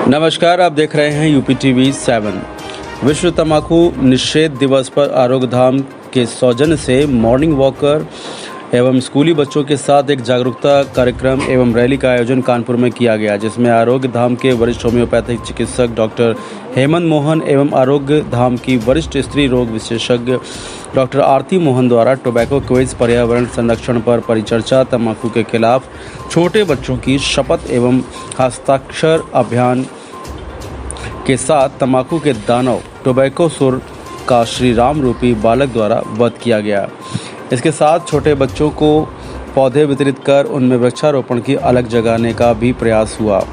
नमस्कार, आप देख रहे हैं यूपी टीवी 7। विश्व तंबाकू निषेध दिवस पर आरोग्य धाम के सौजन्य से मॉर्निंग वॉकर एवं स्कूली बच्चों के साथ एक जागरूकता कार्यक्रम एवं रैली का आयोजन कानपुर में किया गया, जिसमें आरोग्य धाम के वरिष्ठ होम्योपैथिक चिकित्सक डॉक्टर हेमंत मोहन एवं आरोग्य धाम की वरिष्ठ स्त्री रोग विशेषज्ञ डॉक्टर आरती मोहन द्वारा टोबैको क्विज, पर्यावरण संरक्षण पर परिचर्चा, तंबाकू के खिलाफ छोटे बच्चों की शपथ एवं हस्ताक्षर अभियान के साथ तंबाकू के दानव टोबैको सुर का श्री राम रूपी बालक द्वारा वध किया गया। इसके साथ छोटे बच्चों को पौधे वितरित कर उनमें वृक्षारोपण की अलग जगाने का भी प्रयास हुआ।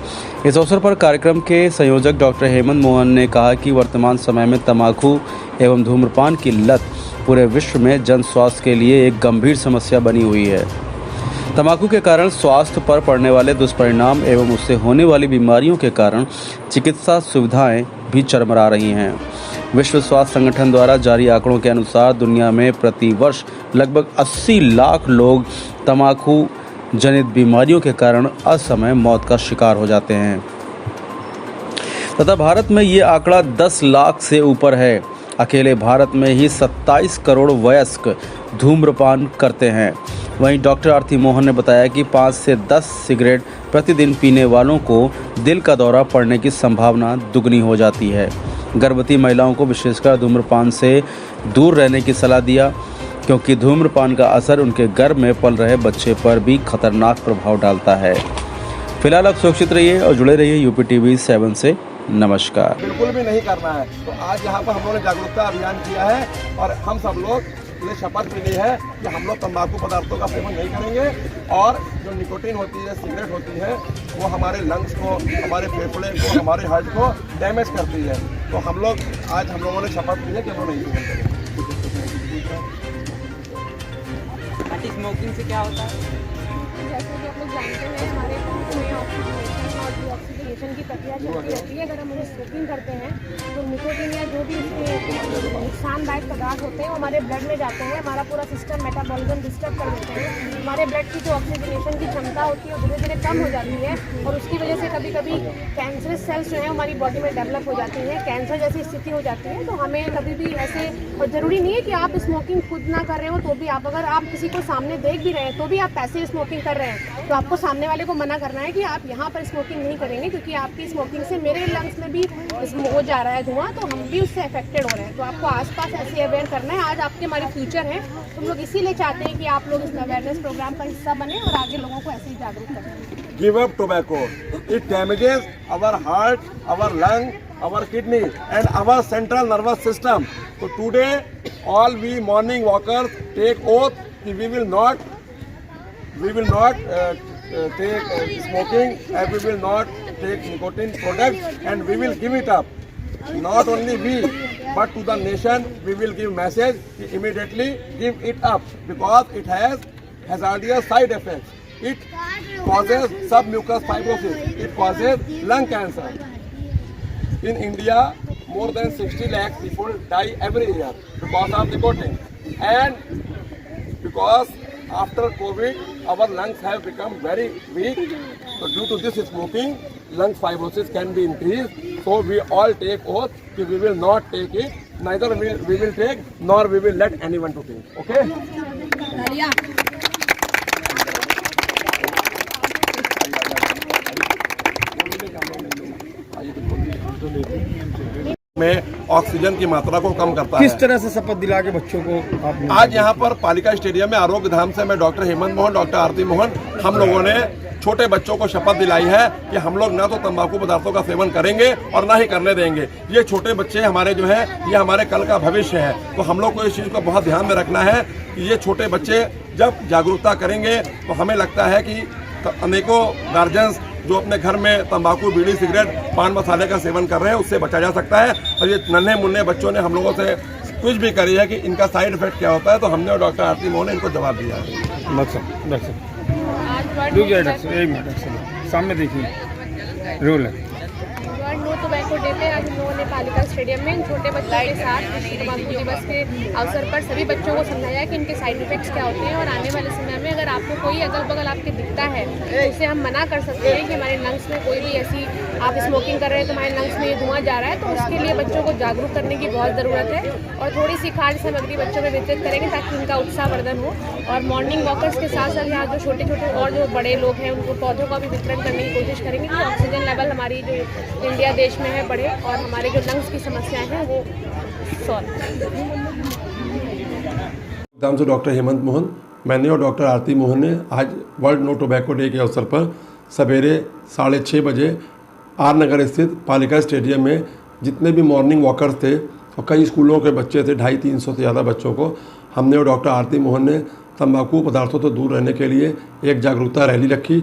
इस अवसर पर कार्यक्रम के संयोजक डॉक्टर हेमंत मोहन ने कहा कि वर्तमान समय में तंबाकू एवं धूम्रपान की लत पूरे विश्व में जन स्वास्थ्य के लिए एक गंभीर समस्या बनी हुई है। तंबाकू के कारण स्वास्थ्य पर पड़ने वाले दुष्परिणाम एवं उससे होने वाली बीमारियों के कारण चिकित्सा सुविधाएं भी चरमरा रही हैं। विश्व स्वास्थ्य संगठन द्वारा जारी आंकड़ों के अनुसार दुनिया में प्रति वर्ष लगभग 80 लाख लोग तंबाकू जनित बीमारियों के कारण असमय मौत का शिकार हो जाते हैं तथा भारत में ये आंकड़ा 10 लाख से ऊपर है। अकेले भारत में ही 27 करोड़ वयस्क धूम्रपान करते हैं। वहीं डॉक्टर आरती मोहन ने बताया कि 5 से 10 सिगरेट प्रतिदिन पीने वालों को दिल का दौरा पड़ने की संभावना दुगनी हो जाती है। गर्भवती महिलाओं को विशेषकर धूम्रपान से दूर रहने की सलाह दिया, क्योंकि धूम्रपान का असर उनके गर्भ में पल रहे बच्चे पर भी खतरनाक प्रभाव डालता है। फिलहाल आप सुरक्षित रहिए और जुड़े रहिए यूपी टीवी 7 से। नमस्कार। बिल्कुल भी नहीं करना है। तो आज यहाँ पर हम लोगों ने जागरूकता अभियान किया है और हम सब लोग ने शपथ ली है कि हम लोग तंबाकू पदार्थों का सेवन नहीं करेंगे और जो निकोटीन होती है, सिगरेट होती है, वो हमारे लंग्स को, हमारे फेफड़े को, हमारे हार्ट को डैमेज करती है। तो हम लोगों ने शपथ ली है कि वो नहीं करेंगे। स्मोकिंग से क्या होता है? जैसे कि आप लोग जानते हैं, हमारे लंग्स में ऑक्सीजनेशन और डिऑक्सीजनेशन की प्रक्रिया चलती रहती है। अगर हम उन्हें स्मोकिंग करते हैं तो निकोटीन या जो भी उसके नुकसानदायक पदार्थ होते हैं वो हमारे ब्लड में जाते हैं, हमारा पूरा सिस्टम मेटाबॉलिज्म डिस्टर्ब कर देते हैं। हमारे ब्लड की जो ऑक्सीजनेशन की क्षमता होती है वो धीरे धीरे कम हो जाती है और उसकी वजह से कभी कभी कैंसरस सेल्स जो है हमारी बॉडी में डेवलप हो जाती हैं, कैंसर जैसी स्थिति हो जाती है। तो हमें कभी भी ऐसे, और ज़रूरी नहीं है कि आप स्मोकिंग खुद ना कर रहे हो तो भी आप, अगर आप किसी को सामने देख भी रहे हैं तो भी आप पैसिव स्मोकिंग कर रहे हैं, तो आपको सामने वाले को मना करना है कि आप यहाँ पर स्मोकिंग नहीं करेंगे, क्योंकि आपकी स्मोकिंग से मेरे लंग्स में भी हो जा रहा है धुआं, तो हम भी उससे अफेक्टेड हो रहे हैं। तो आपको आसपास ऐसे अवेयर करना है। आज आपके हमारे फ्यूचर है, तो हम लोग इसीलिए चाहते हैं कि आप लोग इस अवेयरनेस प्रोग्राम का हिस्सा बने और आगे लोगों को ऐसे ही जागरूक करें। Give up tobacco, it damages our heart, our lung, our kidney and our central nervous system. So today all we morning walkers take oath that we will not take smoking and we will not take nicotine products and we will give it up. Not only we but to the nation we will give message to immediately give it up, because it has hazardous side effects. It causes submucous fibrosis, it causes lung cancer. In India, more than 60 lakh people die every year because of nicotine. And because after COVID, our lungs have become very weak. So due to this smoking, lung fibrosis can be increased. So we all take oath that we will not take it. Neither we will take, nor we will let anyone to take. Okay? में oxygen की मात्रा को कम करता है। किस तरह से शपथ दिला के बच्चों को आप आज यहाँ पर पालिका स्टेडियम में आरोग्य धाम से मैं डॉक्टर हेमंत मोहन, डॉक्टर आरती मोहन, हम लोगों ने छोटे बच्चों को शपथ दिलाई है कि हम लोग ना तो तंबाकू पदार्थों का सेवन करेंगे और ना ही करने देंगे। ये छोटे बच्चे हमारे जो है ये हमारे कल का भविष्य है, तो हम लोग को इस चीज़ को बहुत ध्यान में रखना है कि ये छोटे बच्चे जब जागरूकता करेंगे तो हमें लगता है कि अनेकों गार्जियंस जो अपने घर में तंबाकू, बीड़ी, सिगरेट, पान मसाले का सेवन कर रहे हैं उससे बचा जा सकता है। और ये नन्हे मुन्ने बच्चों ने हम लोगों से कुछ भी करी है कि इनका साइड इफेक्ट क्या होता है, तो हमने और डॉक्टर आरती मोहन ने इनको जवाब दिया है। सामने देखिए रोल है। नो टोबैको डे पे आज हम लोगों ने पालिका स्टेडियम में इन छोटे बच्चों के साथ विश्व तंबाकू दिवस के अवसर पर सभी बच्चों को समझाया कि इनके साइड इफेक्ट्स क्या होते हैं और आने वाले समय में अगर आपको कोई अगल बगल आपके दिखता है तो उसे हम मना कर सकते हैं कि हमारे लंग्स में कोई भी ऐसी आप स्मोकिंग कर रहे हैं, तुम्हारे लंग्स में ये धुआं जा रहा है। तो उसके लिए बच्चों को जागरूक करने की बहुत ज़रूरत है और थोड़ी सी खाद्य सामग्री बच्चों में वितरित करेंगे ताकि उनका उत्साहवर्धन हो। और मॉर्निंग वॉकर्स के साथ साथ यहाँ जो छोटे छोटे और जो बड़े लोग हैं उनको पौधों का भी वितरण करने की कोशिश करेंगे कि ऑक्सीजन लेवल हमारी जो इंडिया देश में है बढ़े और हमारे जो लंग्स की समस्याएँ हैं वो सॉल्व। नाम से डॉक्टर हेमंत मोहन, मैंने और डॉक्टर आरती मोहन ने आज वर्ल्ड नो टोबैको डे के अवसर पर सवेरे 6:30 बजे आर नगर स्थित पालिका स्टेडियम में जितने भी मॉर्निंग वॉकर्स थे और कई स्कूलों के बच्चे थे, 250-300 से ज़्यादा बच्चों को हमने और डॉक्टर आरती मोहन ने तंबाकू पदार्थों से दूर रहने के लिए एक जागरूकता रैली रखी।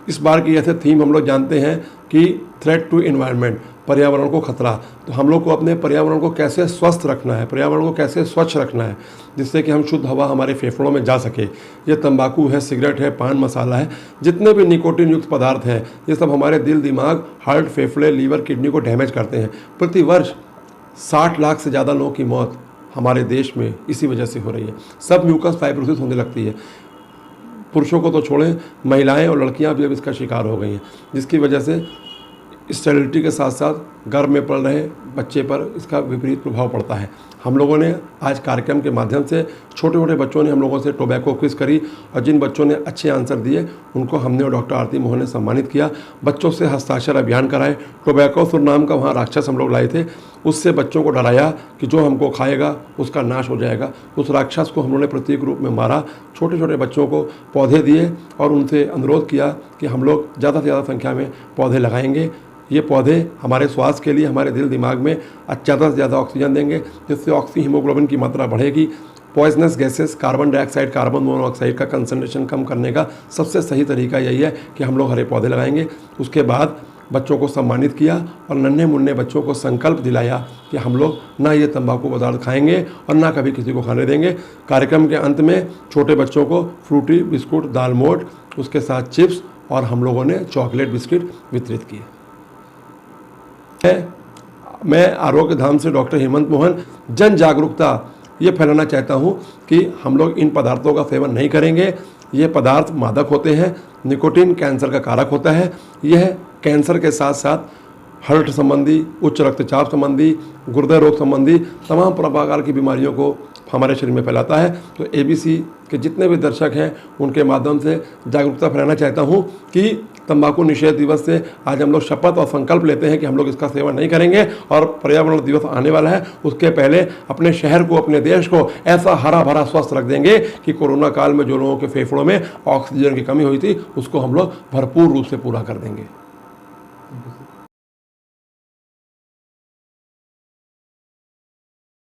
इस बार की ऐसे थीम हम लोग जानते हैं कि थ्रेट टू एनवायरनमेंट, पर्यावरण को खतरा। तो हम लोग को अपने पर्यावरण को कैसे स्वस्थ रखना है, पर्यावरण को कैसे स्वच्छ रखना है जिससे कि हम शुद्ध हवा हमारे फेफड़ों में जा सके। ये तंबाकू है, सिगरेट है, पान मसाला है, जितने भी निकोटिन युक्त पदार्थ हैं ये सब हमारे दिल, दिमाग, हार्ट, फेफड़े, लीवर, किडनी को डैमेज करते हैं। प्रति वर्ष 60 लाख से ज़्यादा लोगों की मौत हमारे देश में इसी वजह से हो रही है। सब म्यूकस फाइब्रोसिस होने लगती है। पुरुषों को तो छोड़ें, महिलाएं और लड़कियां भी अब इसका शिकार हो गई हैं, जिसकी वजह से स्टेरिलिटी के साथ साथ गर्भ में पल रहे बच्चे पर इसका विपरीत प्रभाव पड़ता है। हम लोगों ने आज कार्यक्रम के माध्यम से छोटे छोटे बच्चों ने हम लोगों से टोबैको क्विज करी और जिन बच्चों ने अच्छे आंसर दिए उनको हमने और डॉक्टर आरती मोहन ने सम्मानित किया। बच्चों से हस्ताक्षर अभियान कराए। टोबैको नाम का वहाँ राक्षस हम लोग लाए थे, उससे बच्चों को डराया कि जो हमको खाएगा उसका नाश हो जाएगा। उस राक्षस को हम लोगों ने प्रतीक रूप में मारा। छोटे छोटे बच्चों को पौधे दिए और उनसे अनुरोध किया कि हम लोग ज़्यादा से ज़्यादा संख्या में पौधे लगाएंगे। ये पौधे हमारे स्वास्थ्य के लिए, हमारे दिल दिमाग में ज़्यादा से ज़्यादा ऑक्सीजन देंगे, जिससे ऑक्सी हीमोग्लोबिन की मात्रा बढ़ेगी। Poisonous gases, carbon dioxide, carbon monoxide का कंसंट्रेशन कम करने का सबसे सही तरीका यही है कि हम लोग हरे पौधे लगाएंगे। उसके बाद बच्चों को सम्मानित किया और नन्हे मुन्ने बच्चों को संकल्प दिलाया कि हम लोग ना ये तंबाकू पदार्थ खाएंगे और ना कभी किसी को खाने देंगे। कार्यक्रम के अंत में छोटे बच्चों को फ्रूटी बिस्कुट, दाल मोठ, उसके साथ चिप्स और हम लोगों ने चॉकलेट बिस्किट वितरित किए। मैं आरोग्य धाम से डॉक्टर हेमंत मोहन जन जागरूकता ये फैलाना चाहता हूँ कि हम लोग इन पदार्थों का सेवन नहीं करेंगे। ये पदार्थ मादक होते हैं। निकोटीन कैंसर का कारक होता है। यह कैंसर के साथ साथ हार्ट संबंधी, उच्च रक्तचाप संबंधी, गुर्दे रोग संबंधी तमाम प्रकार की बीमारियों को हमारे शरीर में फैलाता है। तो ABC के जितने भी दर्शक हैं उनके माध्यम से जागरूकता फैलाना चाहता हूँ कि तंबाकू निषेध दिवस से आज हम लोग शपथ और संकल्प लेते हैं कि हम लोग इसका सेवन नहीं करेंगे और पर्यावरण दिवस आने वाला है, उसके पहले अपने शहर को, अपने देश को ऐसा हरा भरा स्वस्थ रख देंगे कि कोरोना काल में जो लोगों के फेफड़ों में ऑक्सीजन की कमी हुई थी उसको हम लोग भरपूर रूप से पूरा कर देंगे।